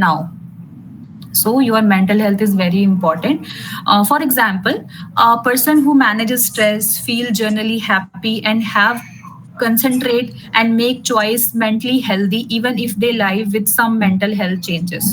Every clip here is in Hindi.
now. So your mental health is very important. For example, a person who manages stress, feel generally happy, and have concentrate and make choice mentally healthy even if they live with some mental health changes.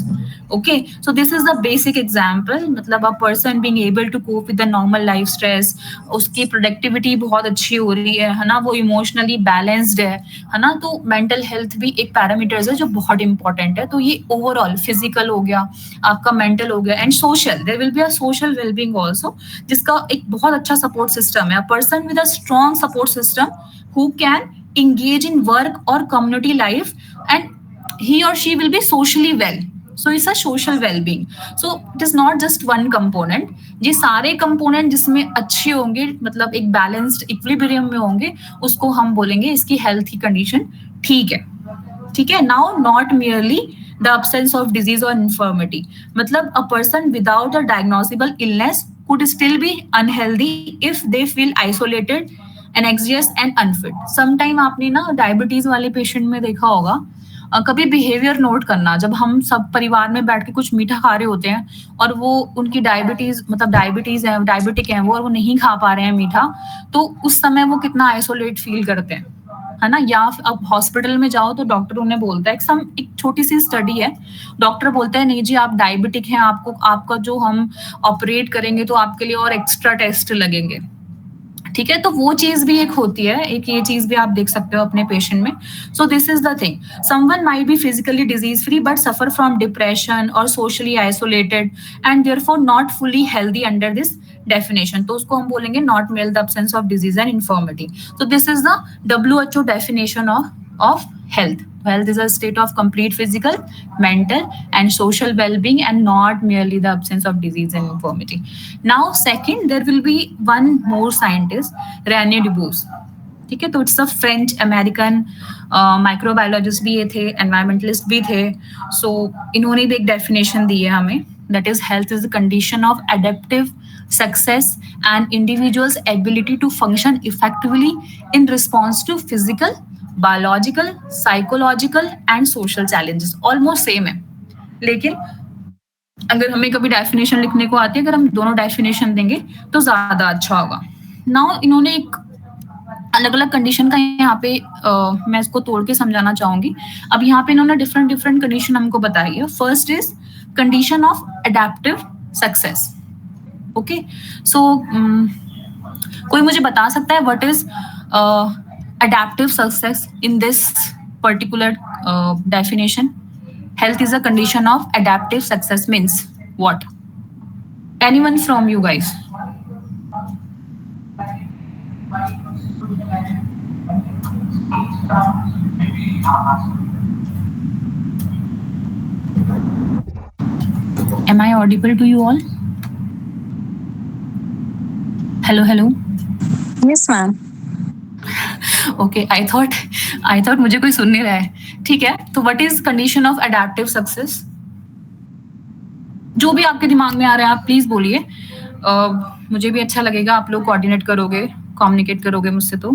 Okay, so this is the basic example. मतलब a person being able to cope with the normal life stress, उसकी प्रोडक्टिविटी बहुत अच्छी हो रही है ना, वो इमोशनली बैलेंस्ड है ना, तो मेंटल हेल्थ भी एक पैरामीटर्स है जो बहुत इंपॉर्टेंट है. तो ये ओवरऑल फिजिकल हो गया, आपका मेंटल हो गया, and social, there will be a social wellbeing also, जिसका एक बहुत अच्छा सपोर्ट सिस्टम है. A person with a strong support system who can engage in work or community life, and he or she will be socially well. So it's a social well-being. So it is not just one component. ये सारे कंपोनेंट जिसमें अच्छे होंगे, मतलब एक बैलेंस्ड इक्विलिब्रियम में होंगे, उसको हम बोलेंगे इसकी हेल्थ की कंडीशन ठीक है. ठीक है. Now not merely the absence of disease or infirmity. मतलब a person without a diagnosable illness could still be unhealthy if they feel isolated, anxious and unfit. Sometime आपने ना डायबिटीज वाले पेशेंट में देखा होगा, कभी बिहेवियर नोट करना, जब हम सब परिवार में बैठ के कुछ मीठा खा रहे होते हैं और वो उनकी डायबिटीज, मतलब डायबिटीज है, डायबिटिक है वो, और वो नहीं खा पा रहे हैं मीठा, तो उस समय वो कितना आइसोलेट फील करते हैं, है ना. या अब हॉस्पिटल में जाओ तो डॉक्टर उन्हें बोलता है, एक छोटी सी स्टडी है, डॉक्टर बोलता है नहीं जी आप डायबिटिक हैं, आपको आपका जो हम ऑपरेट करेंगे तो आपके लिए और एक्स्ट्रा टेस्ट लगेंगे. ठीक है, तो वो चीज भी एक होती है, एक ये चीज भी आप देख सकते हो अपने पेशेंट में. So this is the thing. Someone might be physically disease free but suffer from depression और socially isolated and therefore not fully healthy under this definition. तो उसको हम बोलेंगे not merely the absence of disease and infirmity. So this is the WHO definition of health. Health is a state of complete physical, mental, and social well-being, and not merely the absence of disease and infirmity. Now, second, there will be one more scientist, René Dubos. ठीक है, तो it's a French American microbiologist भी ये थे, एनवायरमेंटलिस्ट भी थे. सो इन्होंने भी एक डेफिनेशन दी है हमें, that is health is the condition of adaptive success and individual's ability to function effectively in response to physical, biological, psychological and social challenges. Almost same है, लेकिन अगर हमें कभी डेफिनेशन लिखने को आती है, अगर हम दोनों डेफिनेशन देंगे तो ज्यादा अच्छा होगा. नाउ इन्होंने एक अलग अलग कंडीशन का यहाँ पे मैं इसको तोड़ के समझाना चाहूंगी. अब यहाँ पे इन्होंने डिफरेंट डिफरेंट कंडीशन हमको बताई है. First is condition of adaptive success. Okay, so कोई मुझे बता सकता है what is adaptive success in this particular definition? Health is a condition of adaptive success means what? Anyone from you guys? Am I audible to you all? Hello. Yes, ma'am. Okay, I thought मुझे कोई सुन नहीं रहा है. ठीक है, तो what is condition of adaptive success? जो भी आपके दिमाग में आ रहा है आप प्लीज बोलिए. मुझे भी अच्छा लगेगा, आप लोग कोऑर्डिनेट करोगे, कम्युनिकेट करोगे मुझसे. तो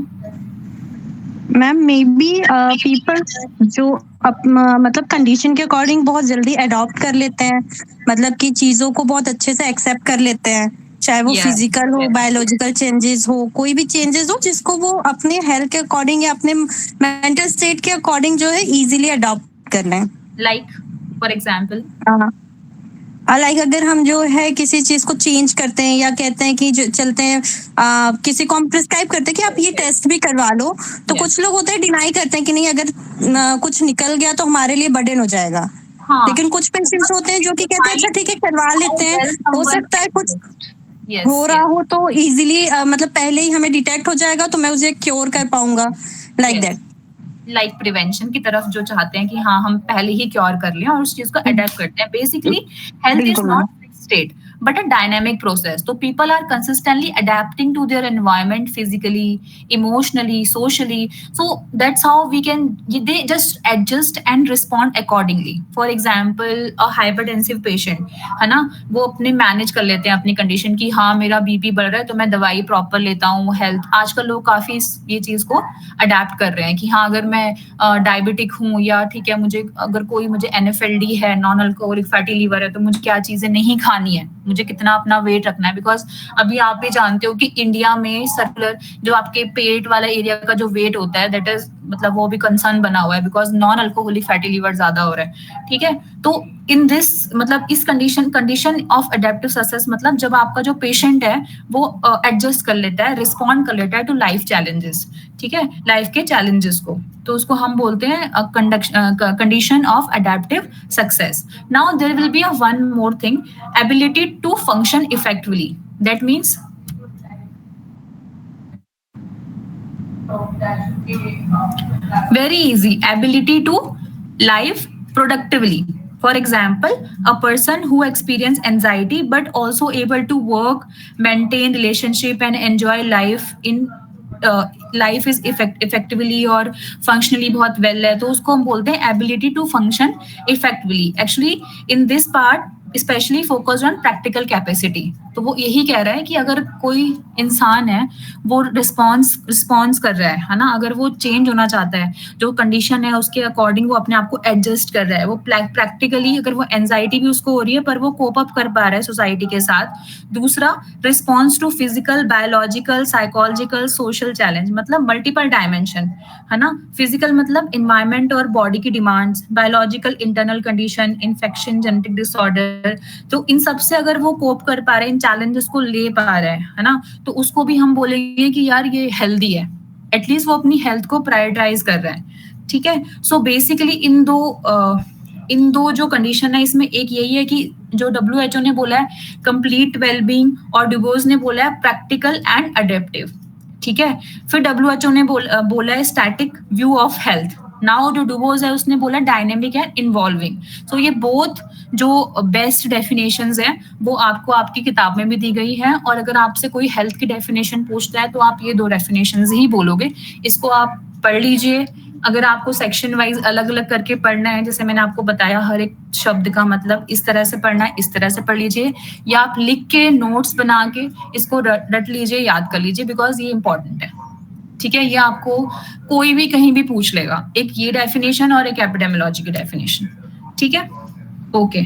मैम मे बी पीपल जो मतलब कंडीशन के अकॉर्डिंग बहुत जल्दी अडॉप्ट कर लेते हैं, मतलब कि चीजों को बहुत अच्छे से एक्सेप्ट कर लेते हैं, चाहे वो फिजिकल हो, बायोलॉजिकल चेंजेस हो, कोई भी चेंजेस हो जिसको वो अपने हेल्थ के अकॉर्डिंग या अपने मेंटल स्टेट के अकॉर्डिंग जो है इजीली अडॉप्ट कर लें. लाइक फॉर एग्जांपल, लाइक अगर हम जो है किसी चीज को चेंज करते हैं या कहते हैं कि जो चलते हैं किसी को हम प्रिस्क्राइब करते हैं कि आप ये टेस्ट भी करवा लो, तो कुछ लोग होते हैं डिनाई करते हैं कि नहीं अगर कुछ निकल गया तो हमारे लिए बर्डन हो जाएगा. लेकिन कुछ पेशेंट्स होते हैं जो कि कहते हैं अच्छा ठीक है करवा लेते हैं, हो सकता है कुछ हो रहा हो तो इजीली मतलब पहले ही हमें डिटेक्ट हो जाएगा तो मैं उसे क्योर कर पाऊंगा, लाइक दैट. लाइक प्रिवेंशन की तरफ जो चाहते हैं कि हाँ हम पहले ही क्योर कर लें और उस चीज को अडेप्ट करते हैं. Basically health is not fixed state, but a dynamic process. So people are consistently adapting to their environment physically, emotionally, socially. So that's how we can, they just adjust and respond accordingly. For example, a hypertensive patient है ना, वो अपने मैनेज कर लेते हैं अपनी कंडीशन की, हाँ मेरा बीपी बढ़ रहा है तो मैं दवाई प्रॉपर लेता हूँ, हेल्थ, आजकल लोग काफी ये चीज को अडेप्ट कर रहे हैं कि हाँ अगर मैं डायबिटिक हूँ या ठीक है मुझे अगर कोई मुझे एनएफएलडी है, नॉन अल्कोहलिक फैटी लीवर है, तो मुझे क्या चीजें नहीं खानी है, मुझे कितना अपना वेट रखना है। बिकॉज अभी आप भी जानते हो कि इंडिया में सर्कुलर जो आपके पेट वाला एरिया का जो वेट होता है दैट इज मतलब वो भी कंसर्न बना हुआ है because non alcoholic fatty liver ज्यादा हो रहा है। ठीक है, तो इन दिस मतलब इस कंडीशन ऑफ अडेप्टिव सक्सेस मतलब जब आपका जो पेशेंट है वो एडजस्ट कर लेता है, रिस्पॉन्ड कर लेता है टू लाइफ चैलेंजेस, ठीक है, लाइफ के चैलेंजेस को, तो उसको हम बोलते हैं condition of adaptive success. Now there will be a one more thing, ability to function effectively. That means very easy, ability to live productively. For example, a person who experience anxiety but also able to work, maintain relationship and enjoy life in life is effectively और फंक्शनली बहुत वेल है, तो उसको हम बोलते हैं ability to function effectively. Actually in this part specially focused on practical capacity. तो वो यही कह रहा है कि अगर कोई इंसान है वो रिस्पॉन्स कर रहा है ना, अगर वो चेंज होना चाहता है, जो कंडीशन है उसके अकॉर्डिंग वो अपने आप को एडजस्ट कर रहा है, वो प्रैक्टिकली अगर वो एंजाइटी भी उसको हो रही है पर वो कोप अप कर पा रहा है सोसाइटी के साथ। दूसरा, response to physical, biological, psychological, social challenge, मतलब मल्टीपल डायमेंशन है ना। फिजिकल मतलब इन्वायरमेंट और बॉडी की demands, biological internal condition, infection, genetic disorder, तो इन सब से अगर वो कोप कर पा रहे हैं, चैलेंजेस को ले पा रहे हैं ना, तो उसको भी हम बोलेंगे कि यार ये हेल्दी है, एटलीस्ट वो अपनी हेल्थ को प्रायोरिटाइज कर रहा है। ठीक है, सो बेसिकली इन दो जो कंडीशन है इसमें एक यही है कि जो WHO ने बोला है कंप्लीट वेलबींग और डुबोज ने बोला है प्रैक्टिकल एंड अडेप्टिव। ठीक है, फिर WHO ने बोला है static view of health. Now जो डुबोज है उसने बोला डायनेमिक एंड इन्वॉल्विंग। सो ये बोथ जो बेस्ट डेफिनेशंस हैं वो आपको आपकी किताब में भी दी गई है, और अगर आपसे कोई हेल्थ की डेफिनेशन पूछता है तो आप ये दो डेफिनेशंस ही बोलोगे। इसको आप पढ़ लीजिए। अगर आपको सेक्शन वाइज अलग अलग करके पढ़ना है, जैसे मैंने आपको बताया हर एक शब्द का मतलब इस तरह से पढ़ना है, इस तरह से पढ़ लीजिए, या आप लिख के नोट्स बना के इसको रट लीजिए, याद कर लीजिए, बिकॉज ये इंपॉर्टेंट है। ठीक है, ये आपको कोई भी कहीं भी पूछ लेगा, एक ये डेफिनेशन और एक एपिडेमियोलॉजी की डेफिनेशन। ठीक है, okay,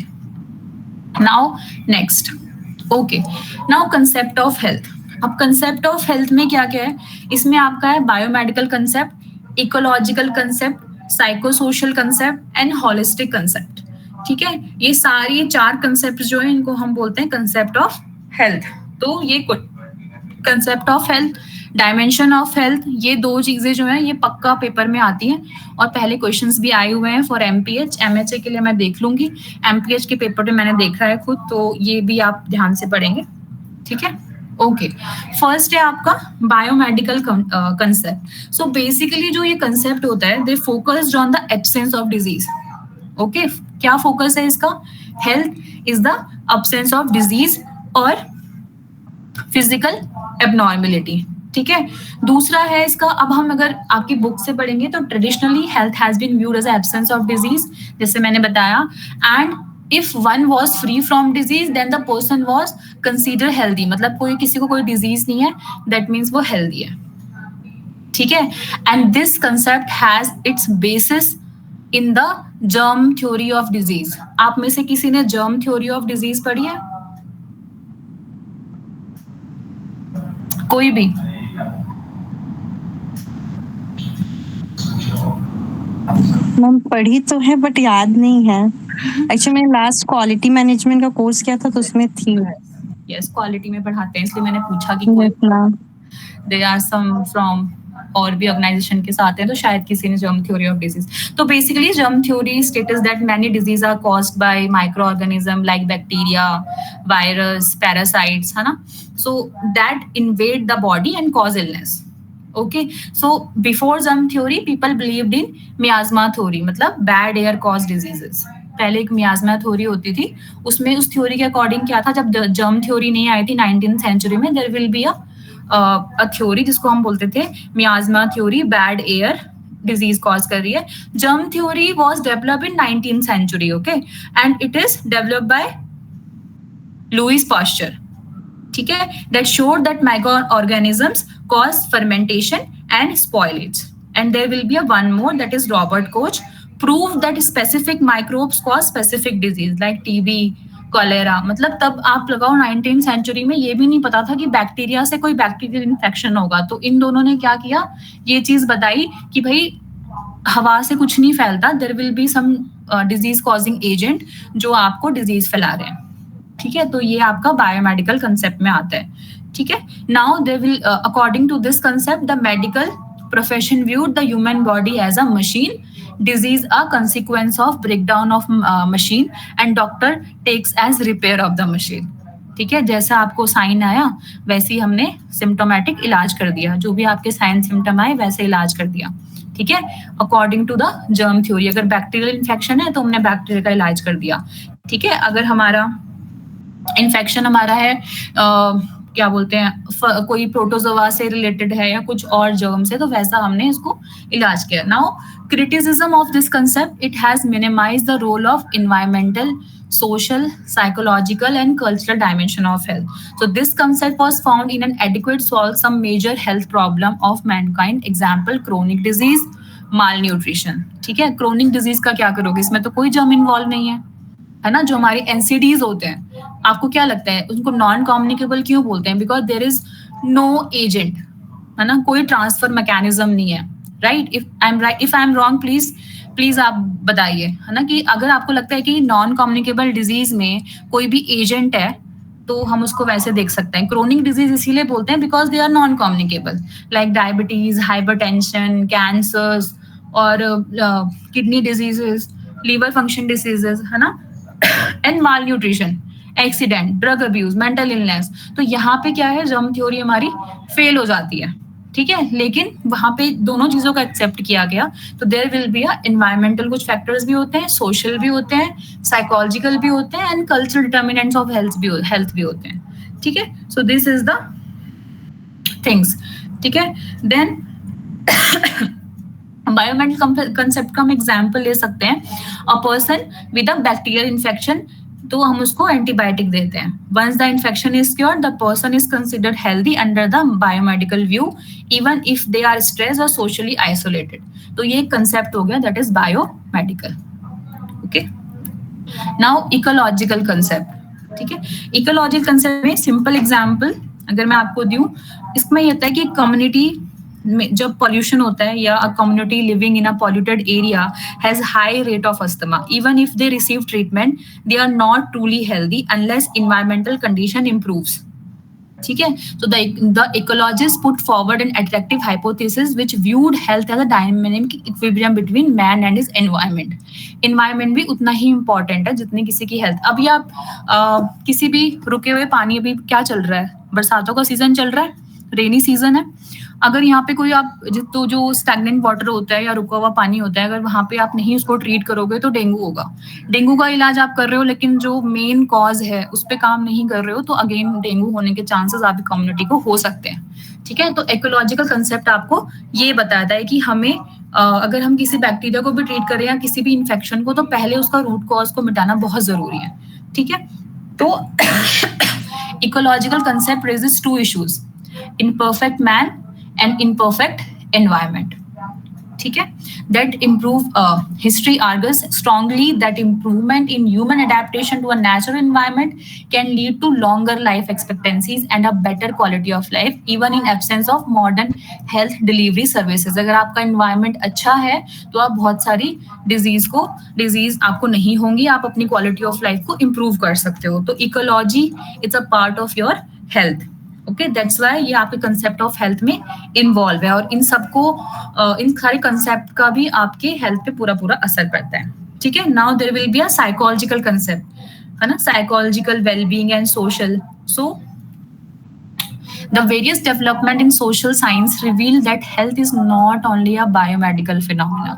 now next, okay, now concept of health. अब कंसेप्ट ऑफ हेल्थ में क्या क्या है, इसमें आपका है biomedical concept, ecological concept, psychosocial concept and holistic concept. ठीक है, ये सारी चार कंसेप्ट जो है इनको हम बोलते हैं कंसेप्ट ऑफ हेल्थ। तो ये concept of health, dimension of health, ये दो चीजें जो है ये पक्का पेपर में आती हैं, और पहले क्वेश्चंस भी आए हुए हैं फॉर MPH। MHA के लिए मैं देख लूंगी, MPH के पेपर में मैंने देखा है खुद, तो ये भी आप ध्यान से पढ़ेंगे। ठीक है, ओके, फर्स्ट है आपका बायोमेडिकल कंसेप्ट। सो बेसिकली जो ये कंसेप्ट होता है, they focused on the absence of disease. Okay, क्या फोकस है इसका, health is the absence of disease और फिजिकल एबनॉर्मेलिटी। ठीक है, दूसरा है इसका, अब हम अगर आपकी बुक से पढ़ेंगे तो traditionally health has been viewed as absence of disease, जैसे मैंने बताया, and if one was free from disease then the person was considered healthy, मतलब कोई किसी को कोई डिजीज नहीं है, that means वो healthy है। ठीक है, and this concept has its basis in the germ theory of disease। आप में से किसी ने germ theory of disease पढ़ी है? कोई भी? मैम पढ़ी तो है बट याद नहीं है। एक्चुअली मैंने लास्ट क्वालिटी मैनेजमेंट का कोर्स किया था तो उसमें थी। यस, क्वालिटी में पढ़ाते हैं, इसलिए मैंने पूछा कि दे आर सम फ्रॉम और भी ऑर्गेनाइजेशन के साथ हैं, तो शायद किसी ने जर्म थ्योरी ऑफ डिजीज। तो basically germ theory states that many disease are caused by micro organism like bacteria, virus, parasites, है ना, so that invade the body and cause illness. Okay, so before germ theory people believed in miasma theory, मतलब bad air caused diseases। पहले एक मियाज़मा थ्योरी होती थी, उसमें उस थ्योरी के अकॉर्डिंग क्या था, जब जर्म थ्योरी नहीं आई थी 19th सेंचुरी में, there will be a theory जिसको हम बोलते थे miasma theory, bad air disease cause कर रही है. Germ theory was developed in 19th century, okay, and it is developed by Louis Pasteur. ठीक है, that showed that microorganisms cause fermentation and spoilage. And there will be a one more, that is Robert Koch proved that specific microbes cause specific disease like TB, cholera. मतलब तब आप लगाओ 19th सेंचुरी में ये भी नहीं पता था कि बैक्टीरिया से कोई बैक्टीरियल इन्फेक्शन होगा. तो इन दोनों ने क्या किया, ये चीज बताई कि भाई हवा से कुछ नहीं फैलता, there will be some disease causing agent जो आपको डिजीज फैला रहे हैं. ठीक है, तो ये आपका बायोमेडिकल कंसेप्ट में आता है. ठीक है, now they will according to this concept the medical profession viewed the human body as a machine, disease a consequence of breakdown of machine, and doctor takes as repair of the machine. ठीक है, जैसा आपको साइन आया वैसे ही हमने सिम्टोमेटिक इलाज कर दिया, जो भी आपके साइन सिम्टम आए वैसे इलाज कर दिया. ठीक है, according to the germ theory, अगर बैक्टीरियल इन्फेक्शन है तो हमने बैक्टीरिया का इलाज कर दिया. ठीक है, अगर हमारा इन्फेक्शन हमारा है क्या बोलते हैं कोई प्रोटोजोआ से रिलेटेड है या कुछ और जर्म से, तो वैसा हमने इसको इलाज किया. Now criticism of this concept, it has minimise the role of environmental, social, psychological and cultural dimension of health. So this concept was found in an adequate solve some major health problem of mankind. Example, chronic disease, malnutrition. ठीक है, chronic disease का क्या करोगे, इसमें तो कोई जर्म इन्वॉल्व नहीं है ना. जो हमारे NCDs होते हैं, आपको क्या लगता है उनको नॉन कम्युनिकेबल क्यों बोलते हैं? Because there is no agent, है ना, कोई ट्रांसफर मैकेनिज्म नहीं है. Right, if I am wrong please आप बताइए, है ना, कि अगर आपको लगता है कि नॉन कम्युनिकेबल डिजीज में कोई भी एजेंट है तो हम उसको वैसे देख सकते हैं. क्रोनिक डिजीज इसीलिए बोलते हैं because they are non communicable, like diabetes, hypertension, cancers और kidney diseases, liver function diseases, है ना, and malnutrition, accident, drug abuse, mental illness. तो यहाँ पे क्या है, जर्म थ्योरी हमारी फेल हो जाती है. ठीक है, लेकिन वहां पे दोनों चीजों का एक्सेप्ट किया गया. तो देयर विल बी एनवायरमेंटल कुछ फैक्टर्स भी होते हैं, सोशल भी होते हैं, साइकोलॉजिकल भी होते हैं, and cultural determinants of health भी होते हैं. ठीक है, so this is the things. ठीक है, देन बायोमेडिकल कंसेप्ट का हम एग्जाम्पल ले सकते हैं. A person with a bacterial infection, तो हम उसको एंटीबायोटिक देते हैं. Once the infection is cured, the person is considered healthy under the biomedical view, even if they are stressed और सोशली आइसोलेटेड. तो ये कंसेप्ट हो गया, that is biomedical. Okay, now ecological concept. ठीक है, इकोलॉजिकल कंसेप्ट में सिंपल एग्जाम्पल अगर मैं आपको दूं, इसमें ये होता है कि कम्युनिटी में जब पॉल्यूशन होता है या a community living in a polluted area has high rate of asthma, even if they receive treatment they are not truly healthy unless environmental condition improves. ठीक है, so the ecologists put forward an attractive hypothesis which viewed health as a dynamic equilibrium between man and his environment. Environment भी उतना ही important है जितनी किसी की health. अभी आप किसी भी रुके हुए पानी, अभी क्या चल रहा है, बरसातों का सीजन चल रहा है, रेनी सीजन है. अगर यहाँ पे कोई आप तो जो स्टैग्नेंट वाटर होता है या रुका हुआ पानी होता है, अगर वहां पे आप नहीं उसको ट्रीट करोगे तो डेंगू होगा. डेंगू का इलाज आप कर रहे हो लेकिन जो मेन कॉज है उस पर काम नहीं कर रहे हो, तो अगेन डेंगू होने के चांसेस आपकी कम्युनिटी को हो सकते हैं. ठीक है, तो इकोलॉजिकल कंसेप्ट आपको ये बताता है कि हमें अगर हम किसी बैक्टीरिया को भी ट्रीट करें या किसी भी इन्फेक्शन को, तो पहले उसका रूट कॉज को मिटाना बहुत जरूरी है. ठीक है, तो ecological concept raises two issues, imperfect man and imperfect environment. ठीक है, that history argues strongly that improvement in human adaptation to a natural environment can lead to longer life expectancies and a better quality of life even in absence of modern health delivery services. अगर आपका environment अच्छा है तो आप बहुत सारी disease आपको नहीं होंगी, आप अपनी quality of life को improve कर सकते हो. तो ecology it's a part of your health. Okay, that's why ये आपके कंसेप्ट ऑफ हेल्थ में इन्वॉल्व है, और इन सबको इन सारे कंसेप्ट का भी आपके हेल्थ पे पूरा असर पड़ता है. ठीक है, now there will be a psychological concept, है ना, psychological wellbeing and social. So the various development in social science reveal that health is not only a biomedical phenomena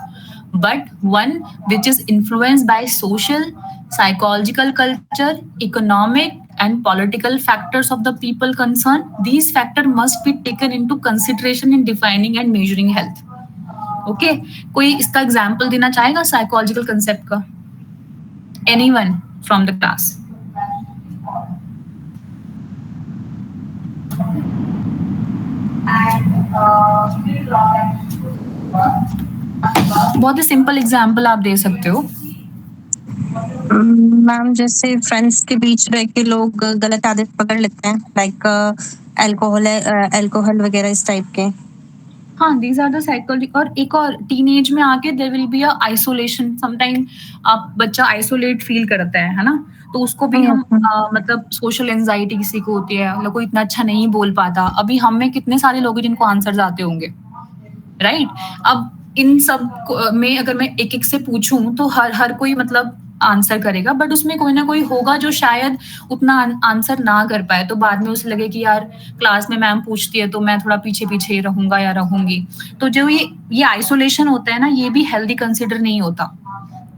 but one which is influenced by social, psychological, culture, economic, and political factors of the people concerned. These factors must be taken into consideration in defining and measuring health. Okay कोई इसका एग्जाम्पल देना चाहेगा साइकोलॉजिकल कंसेप्ट का? Anyone from the class? बहुत ही सिंपल एग्जाम्पल आप दे सकते हो. मैम जैसे फ्रेंड्स के बीच रह के लोग गलत आदत पकड़ लेते हैं, लाइक अल्कोहल वगैरह इस टाइप के. हाँ, दीज आर द साइकोलॉजी. और एक और टीनेज में आके there will be a isolation. Sometime आप बच्चा आइसोलेट फील करता है ना, तो उसको भी हम मतलब सोशल एंजाइटी किसी को होती है, कोई इतना अच्छा नहीं बोल पाता. अभी हम में कितने सारे लोग हैं जिनको आंसर आते होंगे, राइट? अब इन सब में अगर मैं एक एक से पूछूं तो हर कोई मतलब आंसर करेगा, बट उसमें कोई ना कोई होगा जो शायद उतना आंसर ना कर पाए, तो बाद में उसे लगे कि यार क्लास में मैम पूछती है तो मैं थोड़ा पीछे पीछे रहूंगा या रहूंगी. तो जो ये आइसोलेशन होता है ना, ये भी हेल्दी कंसिडर नहीं होता.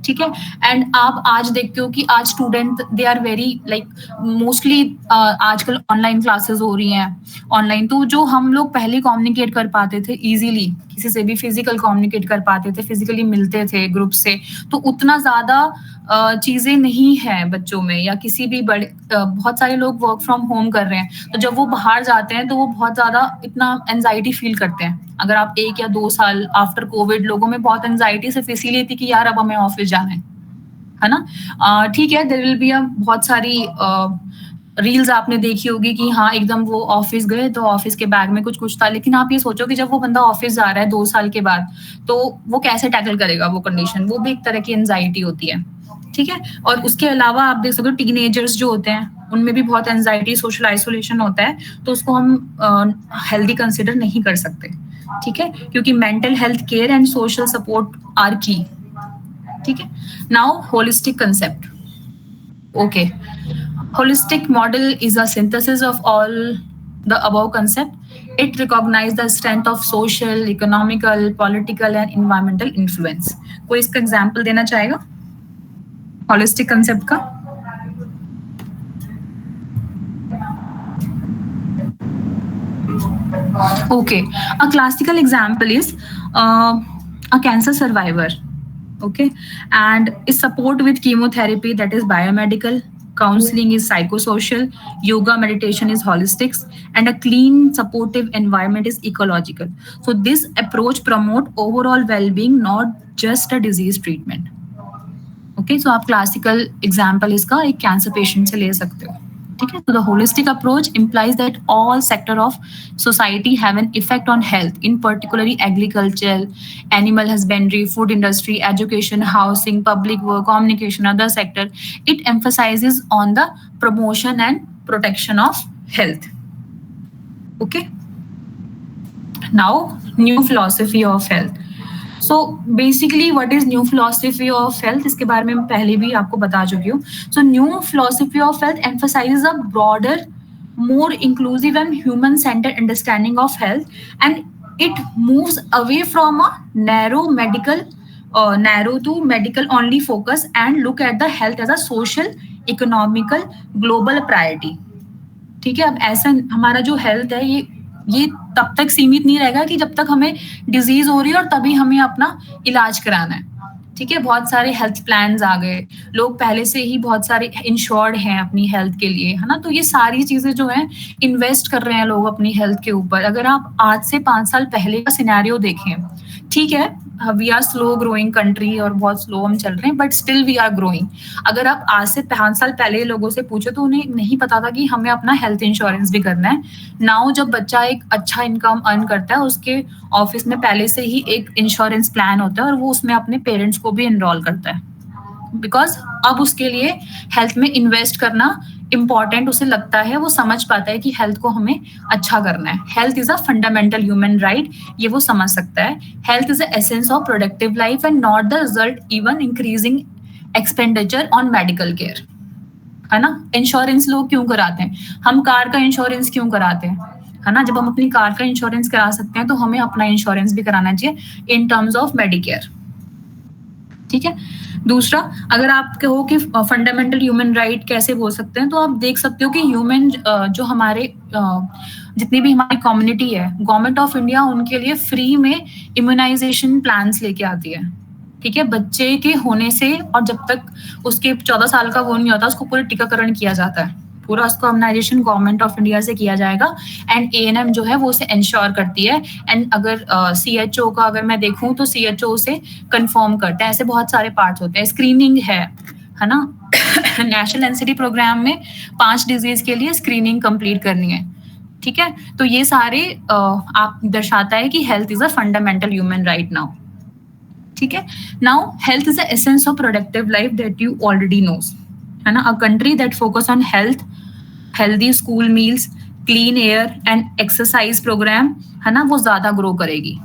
ठीक है. एंड आप आज देखते हो कि आज student they are very like mostly आजकल ऑनलाइन क्लासेस हो रही हैं ऑनलाइन. तो जो हम लोग पहले कम्युनिकेट कर पाते थे इजीली, किसी से भी फिजिकल कम्युनिकेट कर पाते थे, फिजिकली मिलते थे ग्रुप से, तो उतना ज्यादा चीजें नहीं है बच्चों में. या किसी भी बड़े बहुत सारे लोग वर्क फ्रॉम होम कर रहे हैं, तो जब वो बाहर जाते हैं तो वो बहुत ज्यादा इतना एंजाइटी फील करते हैं. अगर आप 1 या 2 साल आफ्टर कोविड, लोगों में बहुत एंजाइटी सिर्फ इसीलिए थी कि यार अब हमें ऑफिस जाना है ना. ठीक है, देयर विल बी बहुत सारी रील्स आपने देखी होगी कि हाँ एकदम वो ऑफिस गए तो ऑफिस के बैग में कुछ था, लेकिन आप ये सोचो कि जब वो बंदा ऑफिस जा रहा है 2 साल के बाद, तो वो कैसे टैकल करेगा वो कंडीशन. वो भी एक तरह की एंजाइटी होती है. ठीक है. और उसके अलावा आप देख सकते हो टीनेजर्स जो होते हैं उनमें भी बहुत एंजाइटी, सोशल आइसोलेशन होता है, तो उसको हम हेल्दी कंसिडर नहीं कर सकते. ठीक है, क्योंकि mental health care and social support are key. ठीक है. Now holistic concept. Okay, holistic model is a synthesis of all the above concept. It recognizes the strength of social, economical, political and environmental influence. कोई इसका एग्जाम्पल देना चाहेगा होलिस्टिक कंसेप्ट का? Okay, a classical example is a cancer survivor. Okay, and is support with chemotherapy, that is biomedical. Counseling is psychosocial, yoga meditation is holistics, and a clean supportive environment is ecological. So this approach promote overall well-being, not just a disease treatment. Okay, so आप classical example इसका एक cancer patient से ले सकते हो. ठीक है. So the holistic approach implies that all sector of society have an effect on health, in particularly agriculture, animal husbandry, food industry, education, housing, public work, communication, other sector. It emphasizes on the promotion and protection of health. Okay. Now, new philosophy of health. So basically what is new philosophy of health, इसके बारे में मैं पहले भी आपको बता चुकी हूँ. So new philosophy of health emphasizes a broader, more inclusive and human-centered understanding of health, and it moves away from a narrow to medical only focus and look at the health as a social, economical, global priority. ठीक है. अब ऐसा हमारा जो हेल्थ है ये तब तक सीमित नहीं रहेगा कि जब तक हमें डिजीज हो रही है और तभी हमें अपना इलाज कराना है. ठीक है. बहुत सारे हेल्थ प्लान्स आ गए, लोग पहले से ही बहुत सारे इंश्योर्ड हैं अपनी हेल्थ के लिए, है ना. तो ये सारी चीजें जो हैं इन्वेस्ट कर रहे हैं लोग अपनी हेल्थ के ऊपर. अगर आप आज से 5 साल पहले का सिनेरियो देखें, ठीक है, we are slow growing country और बहुत स्लो हम चल रहे हैं, but still we are growing. अगर आप आज से 5 साल पहले लोगों से पूछो तो उन्हें नहीं पता था कि हमें अपना हेल्थ इंश्योरेंस भी करना है. नाउ जब बच्चा एक अच्छा इनकम अर्न करता है, उसके ऑफिस में पहले से ही एक इंश्योरेंस प्लान होता है और वो उसमें अपने पेरेंट्स को भी एनरोल करता है, बिकॉज अब उसके लिए हेल्थ में इन्वेस्ट करना इम्पॉर्टेंट उसे लगता है. वो समझ पाता है कि हेल्थ को हमें अच्छा करना है. Health is a fundamental human right, ये वो समझ सकता है. Health is the essence of productive life and not the result even increasing expenditure on medical care, है ना. इंश्योरेंस लोग क्यों कराते हैं? हम कार का इंश्योरेंस क्यों कराते हैं, है ना. जब हम अपनी कार का इंश्योरेंस करा सकते हैं तो हमें अपना इंश्योरेंस भी कराना चाहिए इन टर्म्स ऑफ मेडिकेयर. ठीक है। दूसरा, अगर आप कहो कि फंडामेंटल ह्यूमन राइट कैसे बोल सकते हैं, तो आप देख सकते हो कि ह्यूमन जो हमारे जितनी भी हमारी कम्युनिटी है, गवर्नमेंट ऑफ इंडिया उनके लिए फ्री में इम्यूनाइजेशन प्लान्स लेके आती है। ठीक है, बच्चे के होने से और जब तक उसके 14 साल का वो नहीं होता, उसको पूरा टीकाकरण किया जाता है। पूरा उसका इम्यूनाइजेशन गवर्नमेंट ऑफ इंडिया से किया जाएगा एंड एएनएम जो है वो उसे इंश्योर करती है। एंड अगर सीएचओ का अगर मैं देखूं तो सीएचओ उसे कंफर्म करते हैं। ऐसे बहुत सारे पार्ट्स होते हैं। स्क्रीनिंग है ना। नेशनल एनसीडी प्रोग्राम में 5 डिजीज के लिए स्क्रीनिंग कंप्लीट करनी है। ठीक है, तो ये सारे आप दर्शाता है कि health is a fundamental human right now. ठीक है, now health is the essence of productive life that you already knows, है ना। A country that focus on health, healthy school meals, clean air and exercise program, है ना, वो ज्यादा ग्रो करेगी।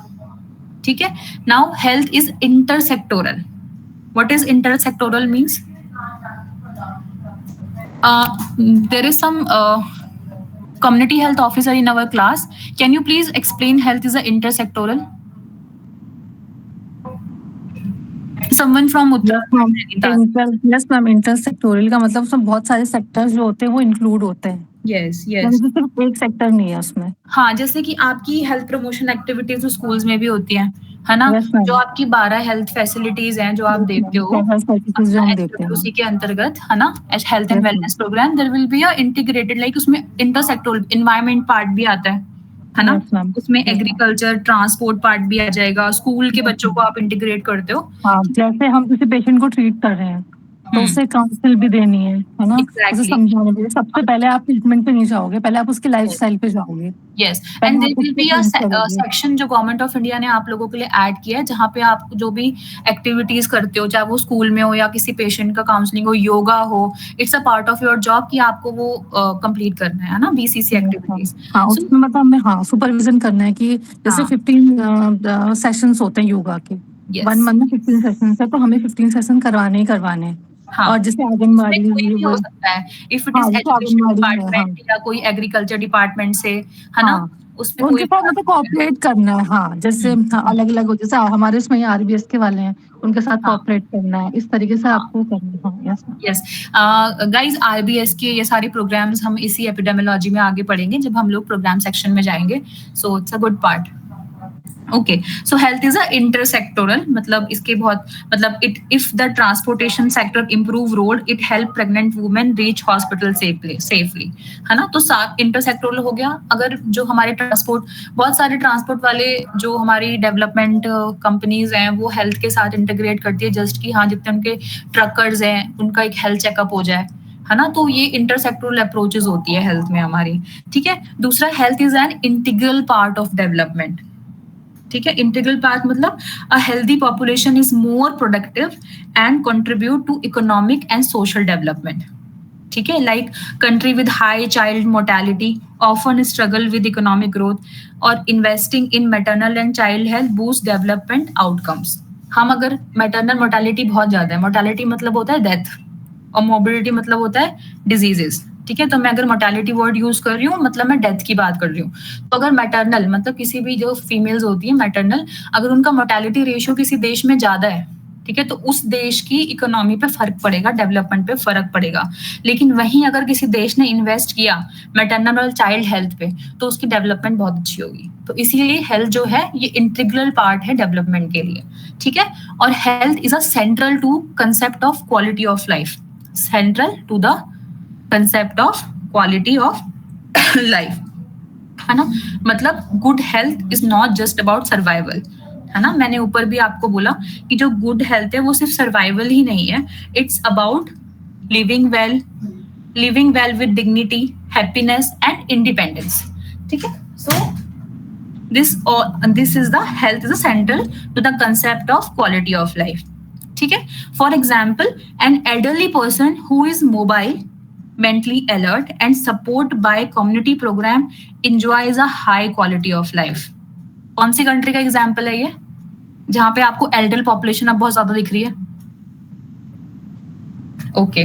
ठीक है, now health is intersectoral. What is intersectoral means? There is some community health officer in our class. Can you please explain health is a intersectoral? Someone from Yes ma'am, intersectoral का मतलब उसमें बहुत सारे सेक्टर्स जो होते हैं वो इंक्लूड होते हैं। यस सिर्फ एक सेक्टर नहीं है उसमें। हाँ, जैसे कि आपकी हेल्थ प्रमोशन एक्टिविटीज तो स्कूल्स में भी होती हैं, है ना। जो आपकी 12 हेल्थ फैसिलिटीज हैं जो आप देते हो उसी के अंतर्गत, है ना, health and wellness program, there will be a integrated, like उसमें इंटरसेक्टोरल एनवायरनमेंट पार्ट भी आता है ना। उसमें एग्रीकल्चर, ट्रांसपोर्ट पार्ट भी आ जाएगा। स्कूल के बच्चों को आप इंटीग्रेट करते हो। हाँ, जैसे हम किसी पेशेंट को ट्रीट कर रहे हैं तो उसे काउंसिल भी देनी है ना। उसे समझाने के लिए सबसे पहले आप ट्रीटमेंट पे नहीं जाओगे, पहले आप उसके लाइफस्टाइल पे जाओगे। Yes, and there will be a section जो गवर्नमेंट ऑफ इंडिया ने आप लोगों के लिए ऐड किया है, जहाँ पे आप जो भी एक्टिविटीज करते हो, चाहे वो स्कूल में हो या किसी पेशेंट का काउंसलिंग हो, योगा हो, it's a part of your job कि आपको वो कंप्लीट करना है ना, बीसीसी एक्टिविटीज। हाँ, उसमें मतलब हमें हाँ सुपरविजन करना है कि जैसे 15 सेशंस होते हैं योगा के, 1 मंथ में 15 सेशंस है, तो हमें 15 सेशन करवाने ही करवाने हैं। हाँ, और जैसे आंगनबाड़ी हो सकता है, if it is education department या कोई एग्रीकल्चर डिपार्टमेंट से, है ना, उसमें उनके साथ मतलब कोऑपरेट करना है। हाँ, जैसे अलग अलग हो, जैसे हमारे उसमें आरबीएस के वाले हैं, उनके साथ कोऑपरेट करना है, इस तरीके से आपको करना है। यस गाइस, आरबीएस के ये सारे प्रोग्राम्स हम इसी एपिडेमियोलॉजी में आगे पढ़ेंगे जब हम लोग प्रोग्राम सेक्शन में जाएंगे। So it's a good part. Okay, so health is a intersectoral, मतलब इसके बहुत मतलब it if the transportation sector improve road, it help pregnant women reach hospital safely, है ना। तो इंटरसेक्टोरल हो गया। अगर जो हमारे ट्रांसपोर्ट, बहुत सारे ट्रांसपोर्ट वाले जो हमारी डेवलपमेंट कंपनीज हैं वो हेल्थ के साथ इंटीग्रेट करती है, जस्ट कि हाँ जितने उनके ट्रकर्स हैं उनका एक हेल्थ चेकअप हो जाए, है ना। तो ये इंटरसेक्टोरल अप्रोचेस होती है हेल्थ में हमारी। ठीक है, दूसरा, health is an integral part of development. ठीक है, इंटीग्रल पार्ट मतलब a healthy population is more productive and contribute to economic and social development. ठीक है, like country with high child mortality often struggle with economic growth, और investing in maternal and child health boost development outcomes. हम अगर मैटरनल मोर्टेलिटी बहुत ज्यादा है, मोर्टेलिटी मतलब होता है डेथ, और मोबिलिटी मतलब होता है डिजीजेस। ठीक है, तो मैं अगर मोर्टेलिटी वर्ड यूज कर रही हूँ मतलब मैं डेथ की बात कर रही हूँ। तो अगर मैटरनल मतलब किसी भी जो फीमेल्स होती है मैटरनल, अगर उनका मोर्टेलिटी रेशियो किसी देश में ज्यादा है, ठीक है, तो उस देश की इकोनॉमी पे फर्क पड़ेगा, डेवलपमेंट पे फर्क पड़ेगा। लेकिन वहीं अगर किसी देश ने इन्वेस्ट किया मैटरनल और चाइल्ड हेल्थ पे, तो उसकी डेवलपमेंट बहुत अच्छी होगी। तो इसीलिए हेल्थ जो है ये इंटीग्रल पार्ट है डेवलपमेंट के लिए। ठीक है, और health is a central to concept of quality of life, central to the concept of quality of life, है ना। मतलब good health is not just about survival, है ना। मैंने ऊपर भी आपको बोला कि जो गुड हेल्थ है वो सिर्फ सर्वाइवल ही नहीं है, it's about living well with dignity, happiness and independence. ठीक है, so this is the health is a central to the concept of quality of life. ठीक है, for example an elderly person who is mobile, mentally alert and support by community program enjoys a high quality of life। कौन सी कंट्री का एग्जाम्पल है ये जहां पे आपको एल्डर पॉपुलेशन अब बहुत ज्यादा दिख रही है? ओके,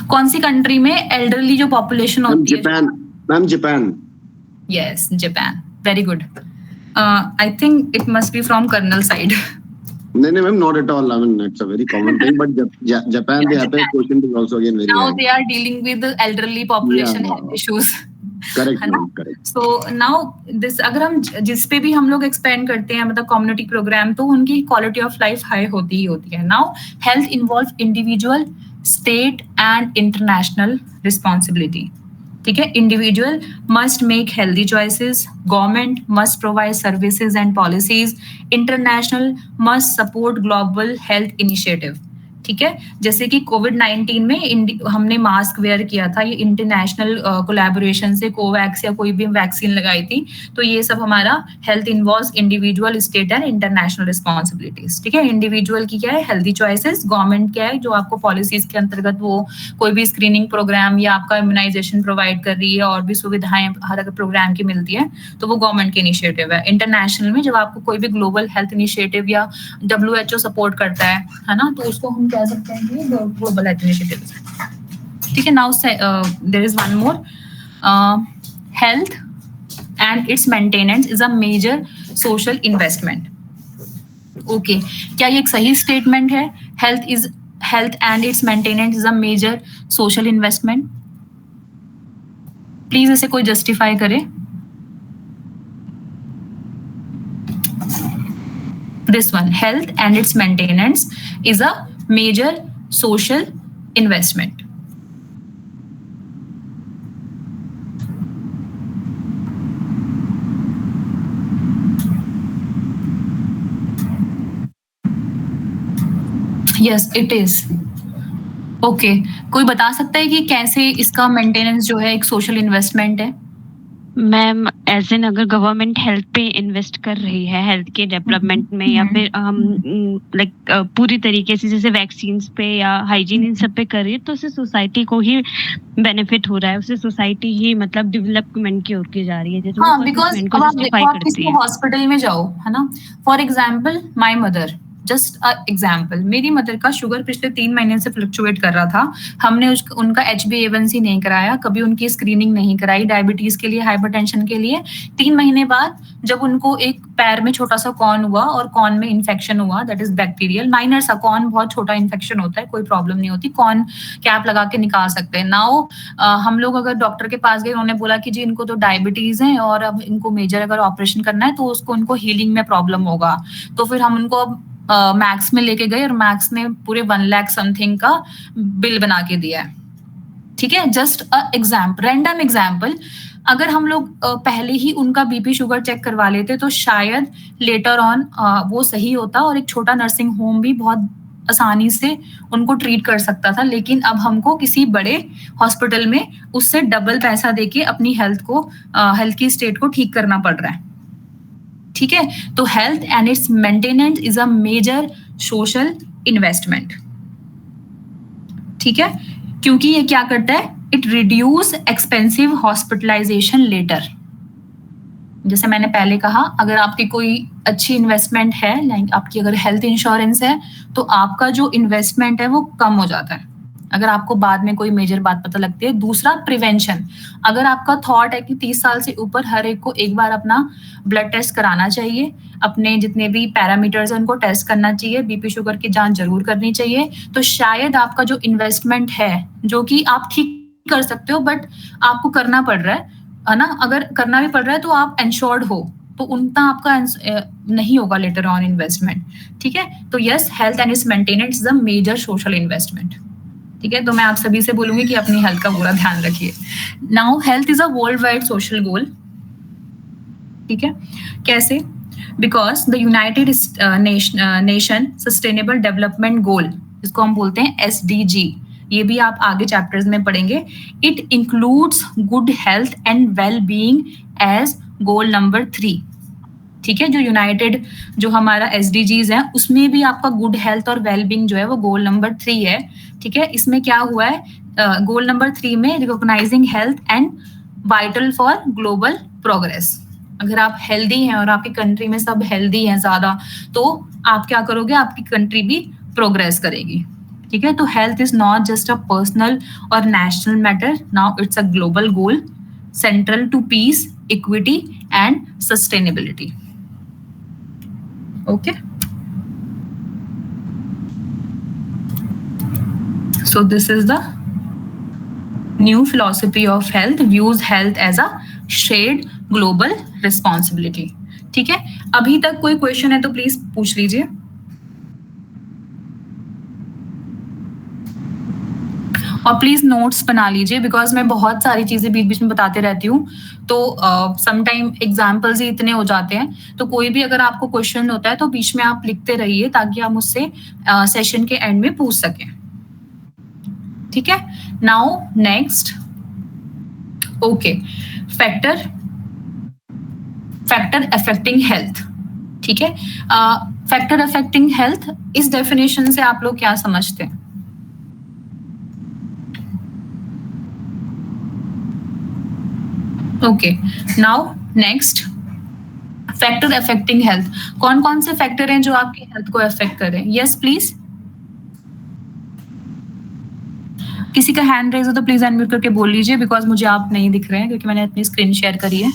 कौन सी कंट्री में एल्डरली जो पॉपुलेशन होती है? Ma'am Japan. Yes, Japan, very good. I think it must be from Karnal side. No, ma'am, not at all. I mean, it's a very common thing, but Japan, they have a question is also again very now high. they are dealing with the elderly population health issues. Correct, ma'am, correct. So now this अगर हम जिस पे भी हम लोग एक्सपेंड करते हैं मतलब कम्युनिटी प्रोग्राम, तो उनकी क्वालिटी ऑफ लाइफ हाई होती ही होती है. Now health involve individual, state and international responsibility. ठीक है, individual must make healthy choices, government must provide services and policies, international must support global health initiative. ठीक है, जैसे कि कोविड-19 में हमने मास्क वेयर किया था, ये इंटरनेशनल कोलैबोरेशन से कोवैक्स या कोई भी वैक्सीन लगाई थी. तो ये सब हमारा health involves individual, state and international responsibilities. ठीक है, इंडिविजुअल की क्या है, हेल्दी चॉइसेस. गवर्नमेंट क्या है, जो आपको पॉलिसीज के अंतर्गत वो कोई भी स्क्रीनिंग प्रोग्राम या आपका इम्यूनाइजेशन प्रोवाइड कर रही है और भी सुविधाएं हर अगर प्रोग्राम की मिलती है, तो वो गवर्नमेंट की इनिशिएटिव है. इंटरनेशनल में जब आपको कोई भी ग्लोबल हेल्थ इनिशिएटिव या WHO सपोर्ट करता है ना, तो उसको हम कह सकते हैं कि ग्लोबल हेल्थ इनिशिएटिव. ठीक है, now there is one more. Health and its maintenance is a major social investment. Okay, क्या ये एक सही स्टेटमेंट है? Health and its maintenance is a major social investment. Please इसे कोई जस्टिफाई करे. This one, health and its maintenance is a major social investment. Yes, it is. Okay, कोई बता सकता है कि कैसे इसका मेंटेनेंस जो है एक सोशल इन्वेस्टमेंट है? मैम, एज एन अगर गवर्नमेंट हेल्थ पे इन्वेस्ट कर रही है, हेल्थ के डेवलपमेंट में, या फिर हम लाइक पूरी तरीके से जैसे वैक्सीन पे या हाइजीन इन सब पे कर रही है, तो उससे सोसाइटी को ही बेनिफिट हो रहा है. उससे सोसाइटी ही मतलब डेवलपमेंट की ओर की जा रही है. जैसे हाँ, बिकॉज आप हॉस्पिटल में जाओ, है ना. For example my mother, just a example, मेरी मदर का शुगर पिछले 3 महीने से फ्लक्चुएट कर रहा था. हमने उनका HbA1c नहीं कराया, कभी उनकी स्क्रीनिंग नहीं कराई डायबिटीज के लिए, हाइपरटेंशन के लिए. 3 महीने बाद जब उनको एक पैर में छोटा सा कॉर्न हुआ और कॉर्न में इन्फेक्शन हुआ, दैट इज बैक्टीरियल, माइनर सा कॉर्न, बहुत छोटा इन्फेक्शन होता है, कोई प्रॉब्लम नहीं होती, कॉर्न कैप लगा के निकाल सकते हैं. नाउ हम लोग अगर डॉक्टर के पास गए, उन्होंने बोला कि जी इनको तो डायबिटीज है और अब इनको मेजर अगर ऑपरेशन करना है तो उसको उनको हीलिंग में प्रॉब्लम होगा. तो फिर हम उनको मैक्स में लेके गए और मैक्स में पूरे 1 लाख समथिंग का बिल बना के दिया है. ठीक है, just a example, random example. अगर हम लोग पहले ही उनका बीपी शुगर चेक करवा लेते तो शायद लेटर ऑन वो सही होता और एक छोटा नर्सिंग होम भी बहुत आसानी से उनको ट्रीट कर सकता था. लेकिन अब हमको किसी बड़े हॉस्पिटल में उससे डबल पैसा देके अपनी हेल्थ की स्टेट को ठीक करना पड़ रहा है. ठीक है, तो health and its maintenance is a major social investment. ठीक है, क्योंकि ये क्या करता है, it reduce expensive hospitalisation later. जैसे मैंने पहले कहा, अगर आपकी कोई अच्छी इन्वेस्टमेंट है, लाइक आपकी अगर हेल्थ इंश्योरेंस है, तो आपका जो इन्वेस्टमेंट है वो कम हो जाता है अगर आपको बाद में कोई मेजर बात पता लगती है. दूसरा, प्रिवेंशन. अगर आपका थॉट है कि 30 साल से ऊपर हर एक को एक बार अपना ब्लड टेस्ट कराना चाहिए, अपने जितने भी पैरामीटर्स हैं उनको टेस्ट करना चाहिए, बीपी शुगर की जांच जरूर करनी चाहिए, तो शायद आपका जो इन्वेस्टमेंट है, जो कि आप ठीक कर सकते हो बट आपको करना पड़ रहा है ना, अगर करना भी पड़ रहा है तो आप इंश्योर्ड हो, तो उतना आपका नहीं होगा लेटर ऑन इन्वेस्टमेंट. ठीक है, तो yes, health and its maintenance is a major social investment. ठीक है, तो मैं आप सभी से बोलूंगी कि अपनी हेल्थ का पूरा ध्यान रखिए. Now health is a world wide social goal. ठीक है, कैसे? Because the United nation sustainable development goal, इसको हम बोलते हैं SDG, ये भी आप आगे चैप्टर्स में पढ़ेंगे. It includes good health and well being as goal number 3. ठीक है, जो हमारा SDGs है उसमें भी आपका गुड हेल्थ और वेल बीइंग जो है वो गोल नंबर 3 है. ठीक है, इसमें क्या हुआ है, गोल नंबर 3 में recognising health and vital for global progress. अगर आप हेल्दी हैं और आपकी कंट्री में सब हेल्दी हैं ज्यादा, तो आप क्या करोगे, आपकी कंट्री भी प्रोग्रेस करेगी. ठीक है, तो health is not just a personal और national matter, now it's a global goal central to peace, equity and sustainability. Okay. So this is the new philosophy of health, views health as a shared global responsibility. ठीक है, अभी तक कोई क्वेश्चन है तो प्लीज पूछ लीजिए. और प्लीज नोट्स बना लीजिए, बिकॉज मैं बहुत सारी चीजें बीच बीच में बताते रहती हूँ, तो समटाइम एग्जाम्पल्स ही इतने हो जाते हैं. तो कोई भी अगर आपको क्वेश्चन होता है तो बीच में आप लिखते रहिए, ताकि आप मुझसे सेशन के एंड में पूछ सकें. ठीक है, now next. Okay, factor affecting health. ठीक है, फैक्टर अफेक्टिंग हेल्थ, इस डेफिनेशन से आप लोग क्या समझते हैं? Okay, now next, factor affecting health. कौन कौन से फैक्टर हैं जो आपकी हेल्थ को अफेक्ट कर रहे हैं? यस प्लीज, किसी का हैंड रेज हो तो प्लीज अनम्यूट करके बोल लीजिए, बिकॉज मुझे आप नहीं दिख रहे हैं क्योंकि मैंने अपनी स्क्रीन शेयर करी है.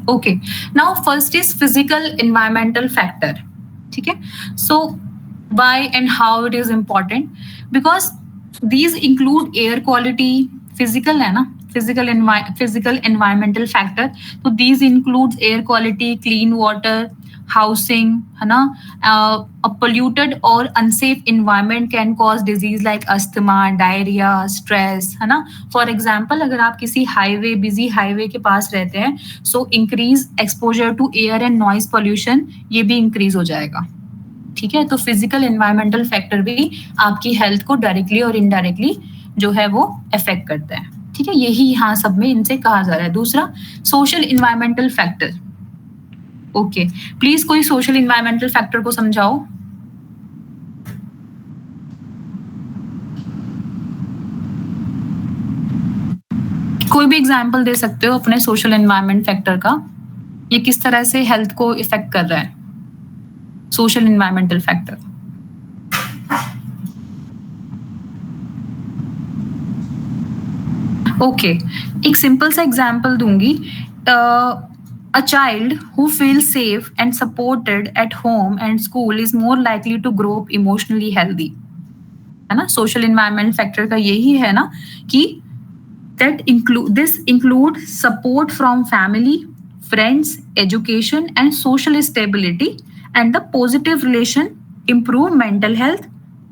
Okay, now first is physical environmental factor. ठीक है, so why and how it is important? Because these include air quality, physical है ना, फिजिकल एनवायरमेंटल फैक्टर. तो these includes air quality, clean water, housing, है ना. अ पोल्यूटेड और unsafe environment can cause disease like asthma, diarrhoea, stress, है ना. फॉर एग्जाम्पल, अगर आप किसी हाईवे, बिजी हाईवे के पास रहते हैं, so increase exposure to air and noise pollution, ये भी इंक्रीज हो जाएगा. ठीक है, तो फिजिकल एनवायरमेंटल फैक्टर भी आपकी हेल्थ को डायरेक्टली और इनडायरेक्टली जो है वो अफेक्ट करता है. ठीक है, यही यहाँ सब में इनसे कहा जा रहा है. दूसरा, social environmental factor. Okay, please कोई सोशल इन्वायरमेंटल फैक्टर को समझाओ. कोई भी एग्जाम्पल दे सकते हो अपने सोशल एनवायरनमेंट फैक्टर का, ये किस तरह से हेल्थ को इफेक्ट कर रहा है, सोशल एनवायरमेंटल फैक्टर. ओके, एक सिंपल सा एग्जाम्पल दूंगी. A child who feels safe and supported at home and school is more likely to grow up emotionally healthy. है ना, सोशल एनवायरमेंट फैक्टर का यही है ना कि this include support from family, friends, education and social stability, and the positive relation improve mental health.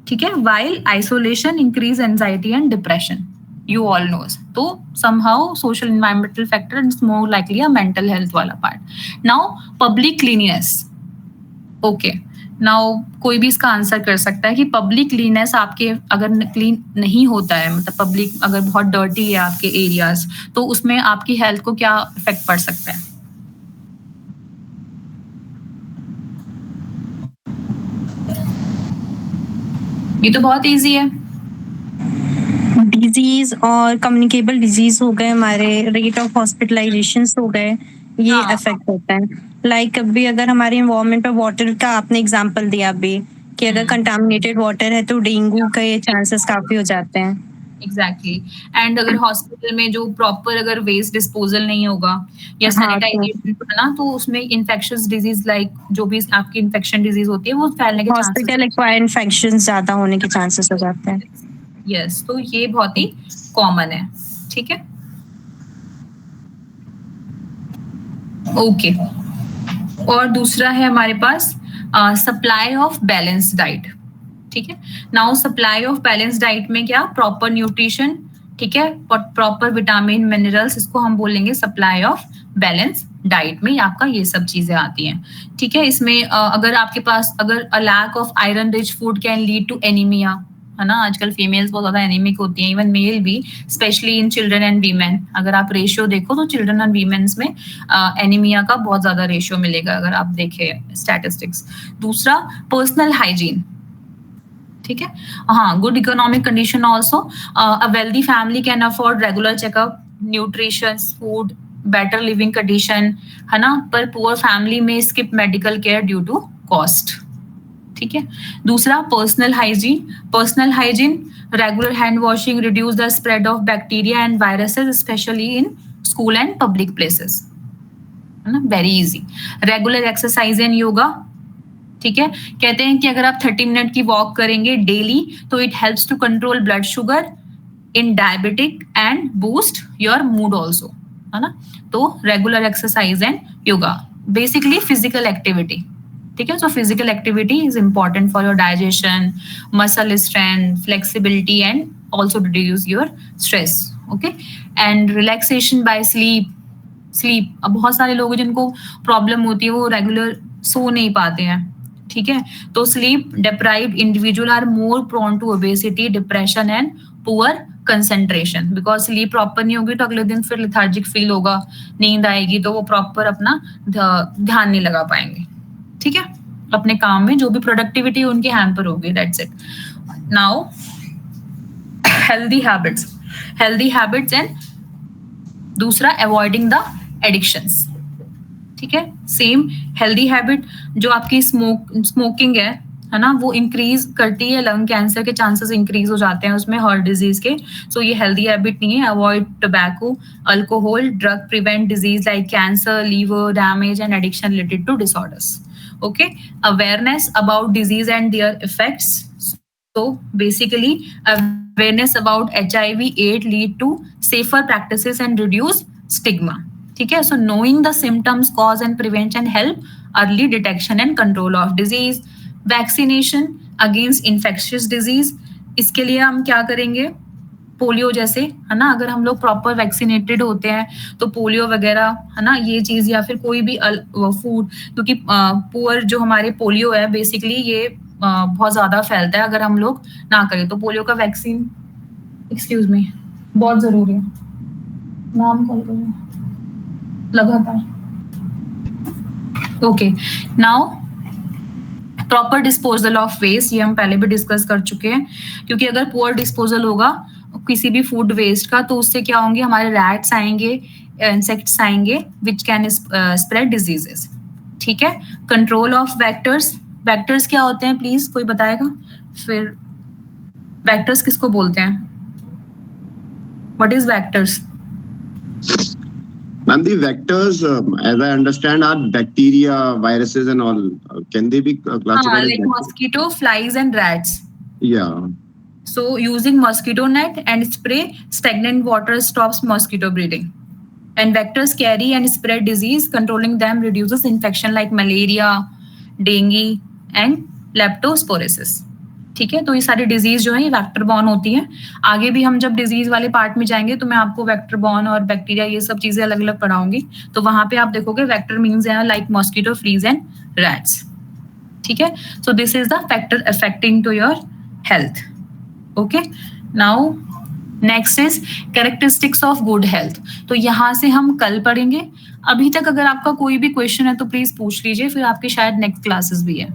ठीक है, while isolation increase anxiety and depression. You all knows. So somehow social environmental factor is more likely a mental health वाला part. Now public cleanliness. Okay. Now कोई भी इसका आंसर कर सकता है कि पब्लिक क्लीननेस आपके अगर क्लीन नहीं होता है, मतलब पब्लिक अगर बहुत डर्टी है आपके एरियाज, तो उसमें आपकी हेल्थ को क्या इफेक्ट पड़ सकता है? ये तो बहुत इजी है. डिजीज और कम्युनिकेबल डिजीज हो गए, हमारे रेट ऑफ हॉस्पिटलाइजेशन हो गए, ये अफेक्ट होता है. लाइक अभी अगर हमारे इन्वायरमेंट पे वाटर का आपने एग्जांपल दिया अभी कि अगर कंटामिनेटेड वाटर है तो डेंगू का ये चांसेस काफी हो जाते हैं. एग्जैक्टली. एंड अगर हॉस्पिटल में जो प्रॉपर अगर वेस्ट डिस्पोजल नहीं होगा या सैनिटाइजेशन है ना, तो उसमें इन्फेक्शियस डिजीज लाइक जो भी आपकी इन्फेक्शन डिजीज होती है वो फैलने के चांसेस, हॉस्पिटल एक्वायर्ड इन्फेक्शंस ज्यादा होने के चांसेस हो जाते हैं. यस, तो ये बहुत ही कॉमन है. ठीक है, ओके. और दूसरा है हमारे पास सप्लाई ऑफ बैलेंस डाइट. ठीक है, now supply of balance diet में क्या, प्रॉपर न्यूट्रिशन, ठीक है, प्रॉपर विटामिन, मिनरल्स, इसको हम बोलेंगे सप्लाई ऑफ बैलेंस डाइट में आपका ये सब चीजें आती हैं. ठीक है, इसमें अगर आपके पास अगर a lack of iron rich food can lead to anaemia, है ना. आजकल फीमेल्स बहुत ज्यादा एनीमिक होती हैं, इवन मेल भी, specially in children and women. अगर आप रेशियो देखो तो चिल्ड्रन एंड वीमेन्स में एनीमिया का बहुत ज्यादा रेशियो मिलेगा अगर आप देखें स्टैटिस्टिक्स. दूसरा, पर्सनल हाइजीन. ठीक है, हाँ, good economic condition also. A wealthy family can afford regular checkup, nutrition, food, better living condition, है ना. पर पुअर फैमिली में skip medical care due to cost. ठीक है, दूसरा, personal hygiene, regular hand washing reduce the spread of bacteria and viruses specially in school and public places, है ना. Very easy. Regular exercise and yoga. ठीक है, कहते हैं कि अगर आप 30 मिनट की वॉक करेंगे डेली तो it helps to control blood sugar in diabetic and boost your mood also, है ना। तो regular exercise and yoga, basically physical activity, ठीक है। So physical activity is important for your digestion, muscle strength, flexibility and also to reduce your stress, okay. And relaxation by sleep. अब बहुत सारे लोग जिनको प्रॉब्लम होती है वो रेगुलर सो नहीं पाते हैं, ठीक है। तो sleep deprived individual are more prone to obesity, depression and poor concentration, because sleep proper नहीं होगी तो अगले दिन फिर लेथार्जिक फील होगा, नींद आएगी तो वो प्रॉपर अपना ध्यान नहीं लगा पाएंगे, ठीक है, अपने काम में जो भी प्रोडक्टिविटी उनकी हैम्पर होगी, that's it. Now healthy habits and दूसरा अवॉइडिंग द एडिक्शंस, ठीक है। सेम हेल्दी हैबिट जो आपकी स्मोकिंग है ना, वो इंक्रीज करती है, लंग कैंसर के चांसेस इंक्रीज हो जाते हैं उसमें, हार्ट डिजीज के। सो ये हेल्दी हैबिट नहीं है। Avoid tobacco, alcohol, drug, prevent disease like cancer, liver damage and addiction related to disorders, okay. Awareness about disease and their effects, so basically awareness about HIV AIDS lead to safer practices and reduce stigma, ठीक है। So knowing the symptoms, cause and prevention help early detection and control of disease. Vaccination against infectious disease, इसके लिए हम क्या करेंगे, पोलियो जैसे, है ना, अगर हम लोग प्रॉपर वैक्सीनेटेड होते हैं तो पोलियो वगैरह, है ना, ये चीज, या फिर कोई भी फूड, क्योंकि पुअर जो हमारे पोलियो है बेसिकली ये बहुत ज्यादा फैलता है अगर हम लोग ना करें, तो पोलियो का वैक्सीन, एक्सक्यूज मी, बहुत जरूरी है। नाम कॉल करो लगातार, okay. Now proper disposal of waste, ये हम पहले भी डिस्कस कर चुके हैं, क्योंकि अगर पुअर डिस्पोजल होगा किसी भी फूड वेस्ट का तो उससे क्या होंगे, हमारे रैट्स आएंगे, इंसेक्ट्स आएंगे विच कैन स्प्रेड डिजीजेस, ठीक है। कंट्रोल ऑफ वेक्टर्स क्या होते हैं, प्लीज कोई बताएगा। फिर वेक्टर्स किसको बोलते हैं, what is vectors? Ma'am, the vectors, as I understand, are bacteria, viruses, and all. Can they be classified like as mosquito, flies, and rats. Yeah. So using mosquito net and spray stagnant water stops mosquito breeding. And vectors carry and spread disease. Controlling them reduces infection like malaria, dengue, and leptospirosis. ठीक है, तो ये सारी डिजीज जो है ये वेक्टर बॉर्न होती है। आगे भी हम जब डिजीज वाले पार्ट में जाएंगे तो मैं आपको वेक्टर बॉर्न और बैक्टीरिया ये सब चीजें अलग अलग पढ़ाऊंगी, तो वहां पे आप देखोगे वेक्टर मीन्स है like mosquito, fleas and rats, ठीक है। So this is the factor affecting to your health, okay. Now next is characteristics of good health, तो यहाँ से हम कल पढ़ेंगे। अभी तक अगर आपका कोई भी क्वेश्चन है तो प्लीज पूछ लीजिए, फिर आपकी शायद नेक्स्ट क्लासेस भी है।